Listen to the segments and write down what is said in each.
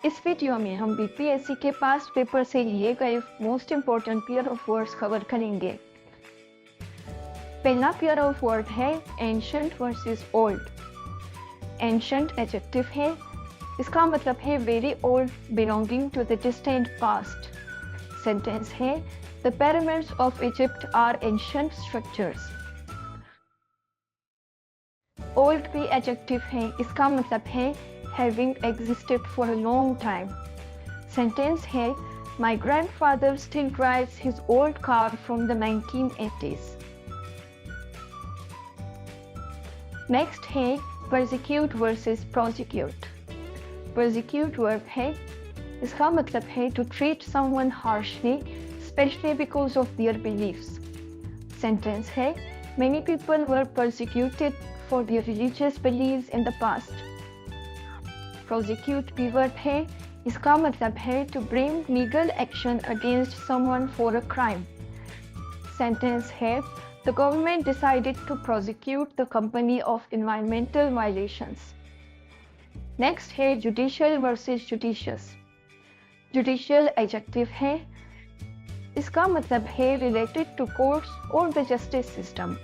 इस वीडियो में हम बीपीएससी के पास्ट पेपर से लिए गए most important pair of words cover करेंगे। पहला पेयर ऑफ वर्ड है ancient versus old. Ancient adjective है, इसका मतलब है very old, belonging to the distant past. Sentence है the pyramids of Egypt are ancient structures. Old भी एडजेक्टिव है, इसका मतलब है having existed for a long time. Sentence है My grandfather still drives his old car from the 1980s. Next है persecute versus prosecute. Persecute verb है, इसका मतलब है to treat someone harshly, especially because of their beliefs. Sentence है Many people were persecuted for their religious beliefs in the past. Prosecute भी verb है, इसका मतलब है to bring legal action against someone for a crime. Sentence है The government decided to prosecute the company of environmental violations. Next है judicial versus judicious. Judicial adjective है, इसका मतलब है related to courts or the justice system.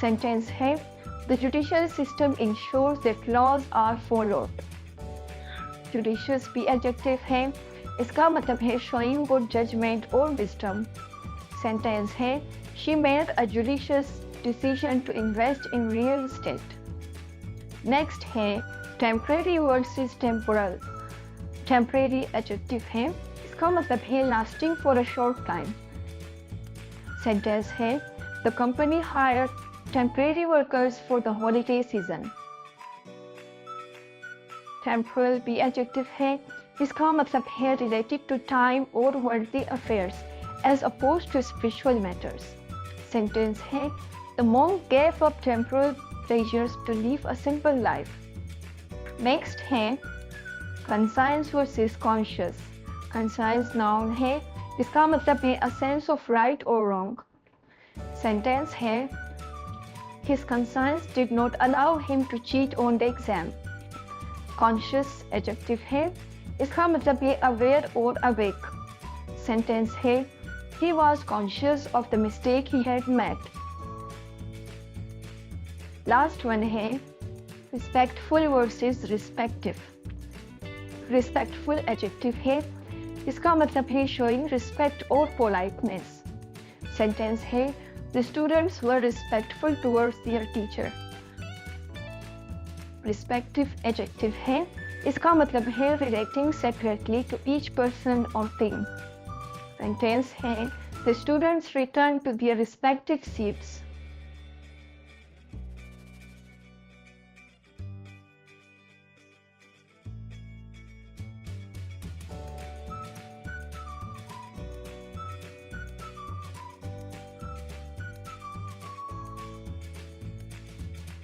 Sentence है The judicial system ensures that laws are followed. Judicious भी adjective है, इसका मतलब है showing good judgment or wisdom. Sentence है She made a judicious decision to invest in real estate. Next है temporary versus temporal. Temporary adjective है, इसका मतलब है lasting for a short time. Sentence है The company hired temporary workers for the holiday season. Temporal भी adjective है, इसका मतलब है related to time or worldly affairs as opposed to spiritual matters. Sentence है The monk gave up temporal pleasures to live a simple life. Next है conscience versus conscious. Conscience noun है, इसका मतलब है a sense of right or wrong. Sentence है His conscience did not allow him to cheat on the exam. Conscious adjective है, इसका मतलब है aware or awake. Sentence है He was conscious of the mistake he had made. Last one है respectful versus respective. Respectful adjective है, इसका मतलब है showing respect or politeness. Sentence है The students were respectful towards their teacher. Respective adjective है, इसका मतलब है relating separately to each person or thing. Sentence है The students returned to their respective seats.